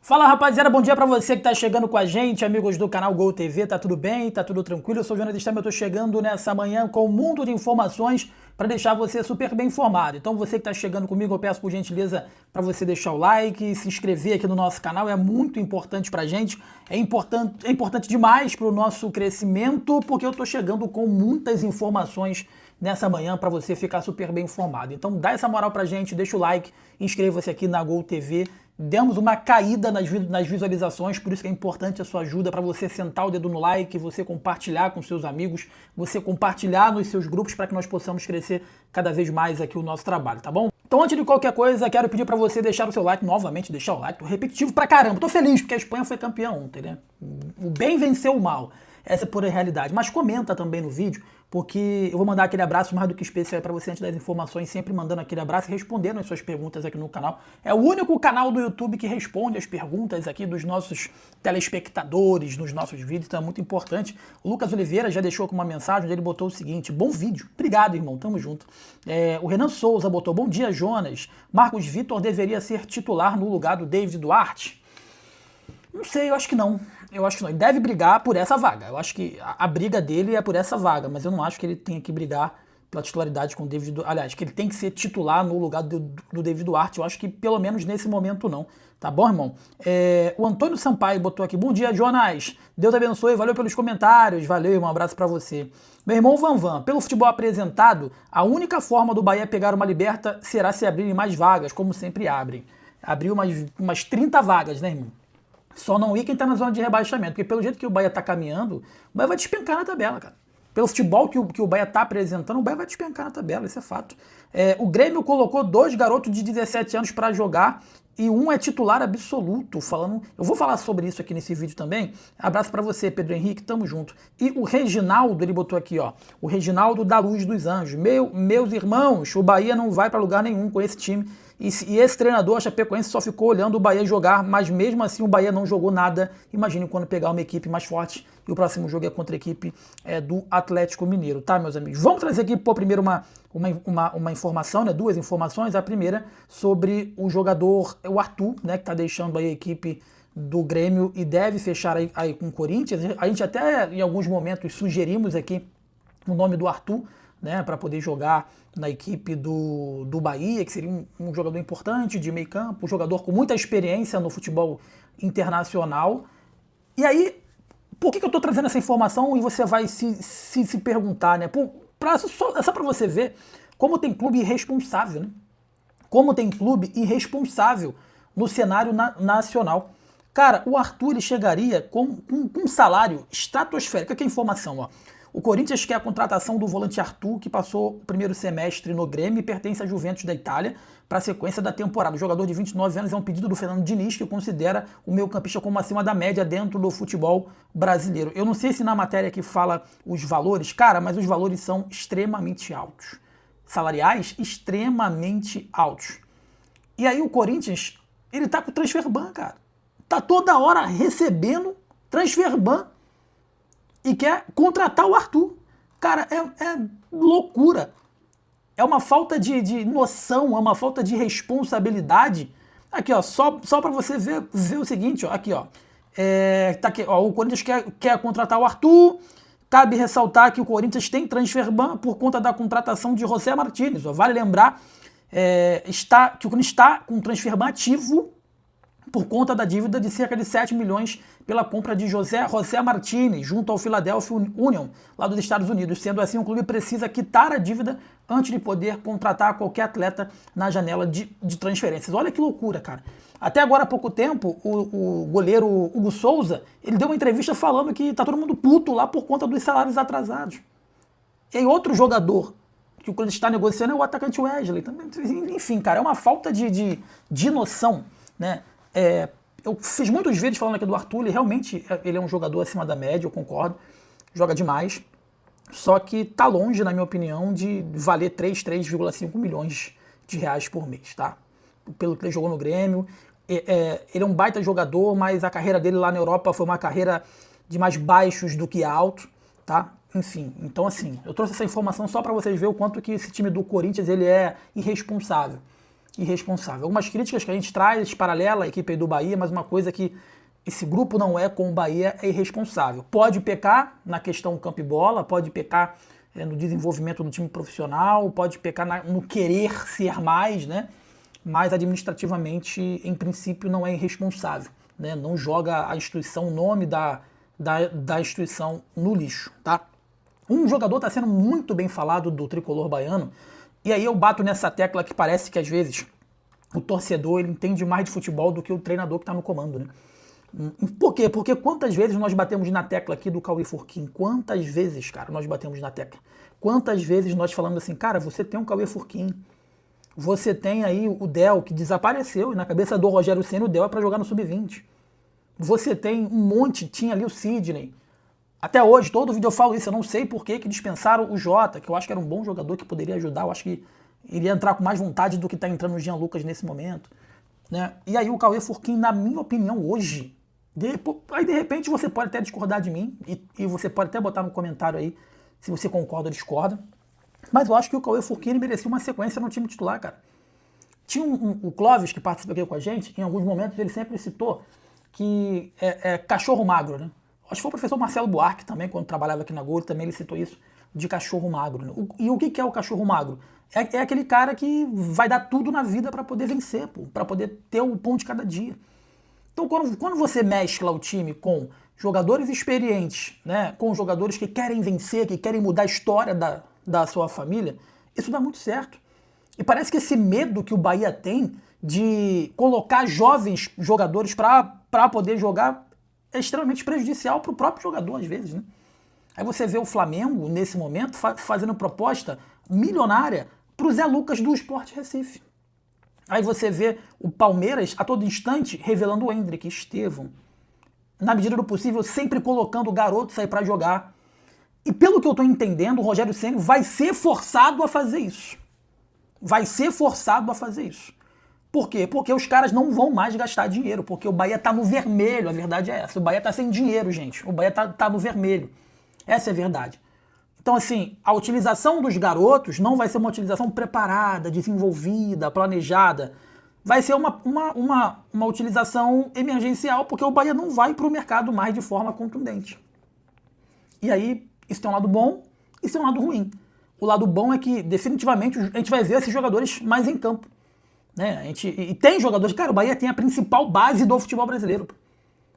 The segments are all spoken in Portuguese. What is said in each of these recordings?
Fala rapaziada, bom dia pra você que tá chegando com a gente, amigos do canal Gol TV, tá tudo bem? Tá tudo tranquilo? Eu sou o Jonas Stam, eu tô chegando nessa manhã com um mundo de informações para deixar você super bem informado. Então você que tá chegando comigo, eu peço por gentileza para você deixar o like, se inscrever aqui no nosso canal, é muito importante pra gente, é importante demais pro nosso crescimento, porque eu tô chegando com muitas informações nessa manhã para você ficar super bem informado. Então dá essa moral pra gente, deixa o like, inscreva-se aqui na Gol TV. Demos uma caída nas visualizações, por isso que é importante a sua ajuda para você sentar o dedo no like, você compartilhar com seus amigos, você compartilhar nos seus grupos para que nós possamos crescer cada vez mais aqui o nosso trabalho, tá bom? Então antes de qualquer coisa, quero pedir para você deixar o seu like, novamente deixar o like, tô repetitivo pra caramba, tô feliz porque a Espanha foi campeã ontem, né? O bem venceu o mal, essa é pura realidade, mas comenta também no vídeo, porque eu vou mandar aquele abraço mais do que especial para você antes das informações, sempre mandando aquele abraço e respondendo as suas perguntas aqui no canal. É o único canal do YouTube que responde as perguntas aqui dos nossos telespectadores, nos nossos vídeos, então é muito importante. O Lucas Oliveira já deixou aqui uma mensagem, onde ele botou o seguinte: bom vídeo, obrigado irmão, tamo junto. O Renan Souza botou: bom dia Jonas, Marcos Vitor deveria ser titular no lugar do David Duarte? Não sei, eu acho que não. Eu acho que não. Ele deve brigar por essa vaga. Eu acho que a briga dele é por essa vaga, mas eu não acho que ele tenha que brigar pela titularidade com o David Duarte. Aliás, que ele tem que ser titular no lugar do David Duarte. Eu acho que pelo menos nesse momento não. Tá bom, irmão? O Antônio Sampaio botou aqui: bom dia, Jonas. Deus abençoe, valeu pelos comentários. Valeu, irmão, um abraço pra você. Meu irmão Vanvan, pelo futebol apresentado, a única forma do Bahia pegar uma liberta será se abrirem mais vagas, como sempre abrem. Abriu umas 30 vagas, né, irmão? Só não ir quem tá na zona de rebaixamento, porque pelo jeito que o Bahia tá caminhando, o Bahia vai despencar na tabela, cara. Pelo futebol que o Bahia tá apresentando, o Bahia vai despencar na tabela, isso é fato. O Grêmio colocou 2 garotos de 17 anos para jogar e um é titular absoluto, falando. Eu vou falar sobre isso aqui nesse vídeo também. Abraço para você, Pedro Henrique, tamo junto. E o Reginaldo, ele botou aqui, ó, o Reginaldo da Luz dos Anjos. Meus irmãos, o Bahia não vai para lugar nenhum com esse time. E esse treinador, a Chapecoense, só ficou olhando o Bahia jogar, mas mesmo assim o Bahia não jogou nada. Imagine quando pegar uma equipe mais forte e o próximo jogo é contra a equipe do Atlético Mineiro, tá, meus amigos? Vamos trazer aqui, primeiro uma informação, né, 2 informações. A primeira sobre o jogador, o Arthur, né, que tá deixando aí a equipe do Grêmio e deve fechar aí com o Corinthians. A gente até em alguns momentos sugerimos aqui o nome do Arthur, né, para poder jogar na equipe do Bahia, que seria um jogador importante de meio campo, um jogador com muita experiência no futebol internacional. E aí, por que eu estou trazendo essa informação e você vai se perguntar, né? Só para você ver como tem clube irresponsável, né? Como tem clube irresponsável no cenário nacional. Cara, o Arthur ele chegaria com um salário estratosférico. Aqui é a informação, ó. O Corinthians quer a contratação do volante Arthur, que passou o primeiro semestre no Grêmio e pertence à Juventus da Itália para a sequência da temporada. O jogador de 29 anos é um pedido do Fernando Diniz, que considera o meio-campista como acima da média dentro do futebol brasileiro. Eu não sei se na matéria que fala os valores, cara, mas os valores são extremamente altos. Salariais extremamente altos. E aí o Corinthians, ele tá com o transfer ban, cara. Tá toda hora recebendo transfer ban e quer contratar o Arthur. Cara, é loucura. É uma falta de noção, é uma falta de responsabilidade. Aqui, ó, só para você ver o seguinte, ó, aqui, ó. Tá aqui, ó, o Corinthians quer contratar o Arthur. Cabe ressaltar que o Corinthians tem transfer ban por conta da contratação de José Martínez. Ó. Vale lembrar que o Corinthians está com transfer ban ativo por conta da dívida de cerca de 7 milhões pela compra de José Martínez junto ao Philadelphia Union, lá dos Estados Unidos. Sendo assim, o clube precisa quitar a dívida antes de poder contratar qualquer atleta na janela de transferências. Olha que loucura, cara. Até agora há pouco tempo, o goleiro Hugo Souza, ele deu uma entrevista falando que tá todo mundo puto lá por conta dos salários atrasados. E aí outro jogador que o Corinthians está negociando é o atacante Wesley. Enfim, cara, é uma falta de noção, né? Eu fiz muitos vídeos falando aqui do Arthur, ele é um jogador acima da média, eu concordo, joga demais, só que tá longe, na minha opinião, de valer 3,5 milhões de reais por mês, tá? Pelo que ele jogou no Grêmio, ele é um baita jogador, mas a carreira dele lá na Europa foi uma carreira de mais baixos do que alto, tá? Enfim, então assim, eu trouxe essa informação só para vocês verem o quanto que esse time do Corinthians ele é irresponsável. irresponsável. Algumas críticas que a gente traz paralela à equipe aí do Bahia, mas uma coisa que esse grupo não é com o Bahia é irresponsável. Pode pecar na questão campo e bola, pode pecar no desenvolvimento do time profissional, pode pecar no querer ser mais, né? Mas administrativamente, em princípio, não é irresponsável, né? Não joga a instituição, o nome da instituição no lixo, tá? Um jogador está sendo muito bem falado do tricolor baiano, e aí eu bato nessa tecla que parece que às vezes o torcedor ele entende mais de futebol do que o treinador que está no comando, né? Por quê? Porque quantas vezes nós batemos na tecla aqui do Cauê Furquim? Quantas vezes, cara, nós batemos na tecla? Quantas vezes nós falamos assim, cara, você tem um Cauê Furquim, você tem aí o Del, que desapareceu, e na cabeça do Rogério Ceni o Del é para jogar no Sub-20. Você tem um monte, tinha ali o Sidney. Até hoje, todo vídeo eu falo isso, eu não sei por que dispensaram o Jota, que eu acho que era um bom jogador que poderia ajudar, eu acho que iria entrar com mais vontade do que está entrando o Jean Lucas nesse momento. Né? E aí o Cauê Furquim, na minha opinião, hoje, aí de repente você pode até discordar de mim, e você pode até botar no comentário aí se você concorda ou discorda, mas eu acho que o Cauê Furquim merecia uma sequência no time titular, cara. Tinha o Clóvis, que participa aqui com a gente, em alguns momentos ele sempre citou que é cachorro magro, né? Acho que foi o professor Marcelo Buarque também, quando trabalhava aqui na Gol, também ele citou isso, de cachorro magro. Né? E o que é o cachorro magro? É aquele cara que vai dar tudo na vida para poder vencer, para poder ter o pão de cada dia. Então, quando você mescla o time com jogadores experientes, né, com jogadores que querem vencer, que querem mudar a história da sua família, isso dá muito certo. E parece que esse medo que o Bahia tem de colocar jovens jogadores para poder jogar é extremamente prejudicial para o próprio jogador, às vezes. Né? Aí você vê o Flamengo, nesse momento, fazendo proposta milionária para o Zé Lucas do Sport Recife. Aí você vê o Palmeiras, a todo instante, revelando o Hendrick, Estevão. Na medida do possível, sempre colocando garotos aí para jogar. E pelo que eu estou entendendo, o Rogério Ceni vai ser forçado a fazer isso. Vai ser forçado a fazer isso. Por quê? Porque os caras não vão mais gastar dinheiro, porque o Bahia tá no vermelho, a verdade é essa. O Bahia tá sem dinheiro, gente. O Bahia tá no vermelho. Essa é a verdade. Então, assim, a utilização dos garotos não vai ser uma utilização preparada, desenvolvida, planejada. Vai ser uma utilização emergencial, porque o Bahia não vai para o mercado mais de forma contundente. E aí, isso tem um lado bom, isso tem um lado ruim. O lado bom é que, definitivamente, a gente vai ver esses jogadores mais em campo. Né? E tem jogadores... Cara, o Bahia tem a principal base do futebol brasileiro.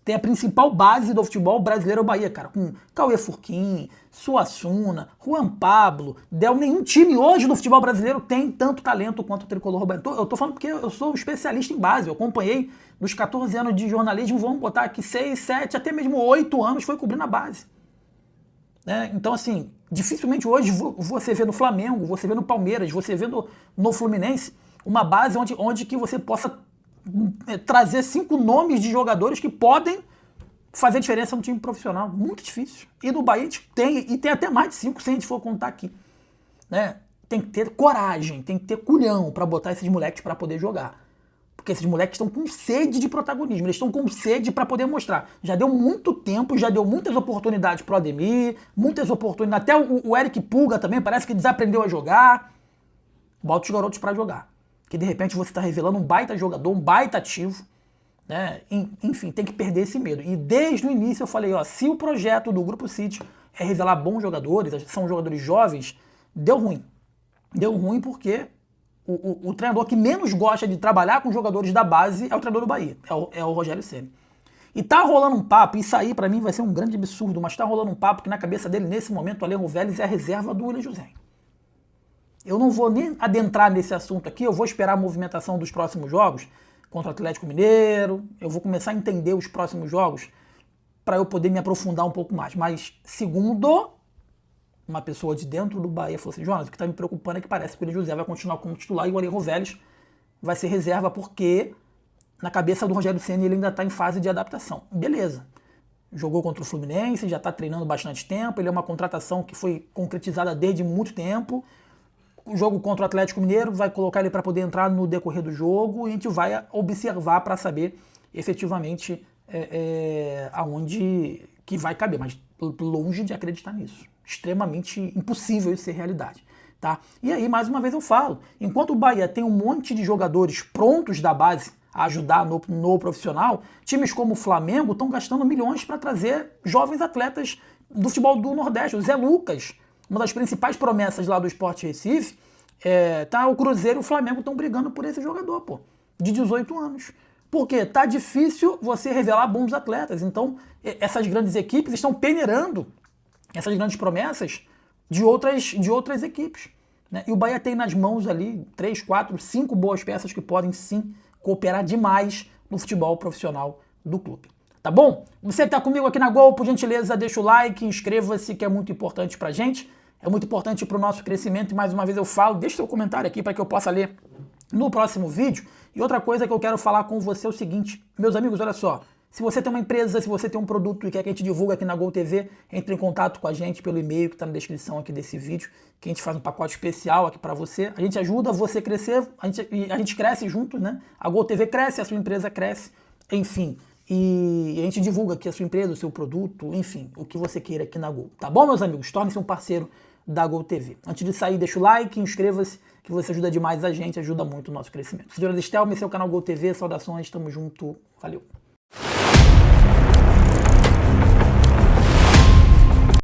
Tem a principal base do futebol brasileiro o Bahia, cara. Com Cauê Furquim, Suassuna, Juan Pablo, Del. Nenhum time hoje no futebol brasileiro tem tanto talento quanto o tricolor baiano. Eu tô falando porque eu sou um especialista em base. Eu acompanhei dos 14 anos de jornalismo, vamos botar aqui 6, 7, até mesmo 8 anos foi cobrindo a base. Né? Então, assim, dificilmente hoje você vê no Flamengo, você vê no Palmeiras, você vê no Fluminense uma base onde que você possa trazer 5 nomes de jogadores que podem fazer diferença no time profissional. Muito difícil. E no Bahia a gente tem até mais de 5 se a gente for contar aqui. Né? Tem que ter coragem, tem que ter culhão para botar esses moleques para poder jogar. Porque esses moleques estão com sede de protagonismo, eles estão com sede para poder mostrar. Já deu muito tempo, já deu muitas oportunidades pro Ademir, muitas oportunidades. Até o Eric Pulga também parece que desaprendeu a jogar. Bota os garotos para jogar. Que de repente você está revelando um baita jogador, um baita ativo. Né? Enfim, tem que perder esse medo. E desde o início eu falei, ó, se o projeto do Grupo City é revelar bons jogadores, são jogadores jovens, deu ruim. Deu ruim porque o treinador que menos gosta de trabalhar com jogadores da base é o treinador do Bahia, é o Rogério Ceni. E tá rolando um papo, isso aí pra mim vai ser um grande absurdo, mas tá rolando um papo que na cabeça dele, nesse momento, o Alejo Vélez é a reserva do Willian José. Eu não vou nem adentrar nesse assunto aqui, eu vou esperar a movimentação dos próximos jogos contra o Atlético Mineiro, eu vou começar a entender os próximos jogos para eu poder me aprofundar um pouco mais. Mas, segundo uma pessoa de dentro do Bahia, falou assim, Jonas, o que está me preocupando é que parece que o Willian José vai continuar como titular e o Alejo Vélez vai ser reserva porque na cabeça do Rogério Ceni ele ainda está em fase de adaptação. Beleza. Jogou contra o Fluminense, já está treinando bastante tempo, ele é uma contratação que foi concretizada desde muito tempo. O jogo contra o Atlético Mineiro vai colocar ele para poder entrar no decorrer do jogo e a gente vai observar para saber efetivamente aonde que vai caber, mas longe de acreditar nisso. Extremamente impossível isso ser realidade. tá? E aí, mais uma vez eu falo, enquanto o Bahia tem um monte de jogadores prontos da base a ajudar no profissional, times como o Flamengo estão gastando milhões para trazer jovens atletas do futebol do Nordeste. O Zé Lucas, uma das principais promessas lá do Sport Recife, tá, o Cruzeiro e o Flamengo estão brigando por esse jogador, pô, de 18 anos. Porque tá difícil você revelar bons atletas. Então, essas grandes equipes estão peneirando essas grandes promessas de outras equipes, né? E o Bahia tem nas mãos ali 3, 4, 5 boas peças que podem sim cooperar demais no futebol profissional do clube. Tá bom? Você que está comigo aqui na Gol, por gentileza, deixa o like, inscreva-se, que é muito importante pra gente, é muito importante pro nosso crescimento, e mais uma vez eu falo, deixa seu comentário aqui para que eu possa ler no próximo vídeo. E outra coisa que eu quero falar com você é o seguinte, meus amigos, olha só, se você tem uma empresa, se você tem um produto e quer que a gente divulgue aqui na Gol TV, entre em contato com a gente pelo e-mail que está na descrição aqui desse vídeo, que a gente faz um pacote especial aqui para você. A gente ajuda você a crescer, a gente cresce junto, né? A Gol TV cresce, a sua empresa cresce, enfim. E a gente divulga aqui a sua empresa, o seu produto, enfim, o que você queira aqui na Gol. Tá bom, meus amigos? Torne-se um parceiro da Gol TV. Antes de sair, deixa o like, inscreva-se, que você ajuda demais a gente, ajuda muito o nosso crescimento. Senhora Estelma, esse é o canal Gol TV, saudações, tamo junto, valeu.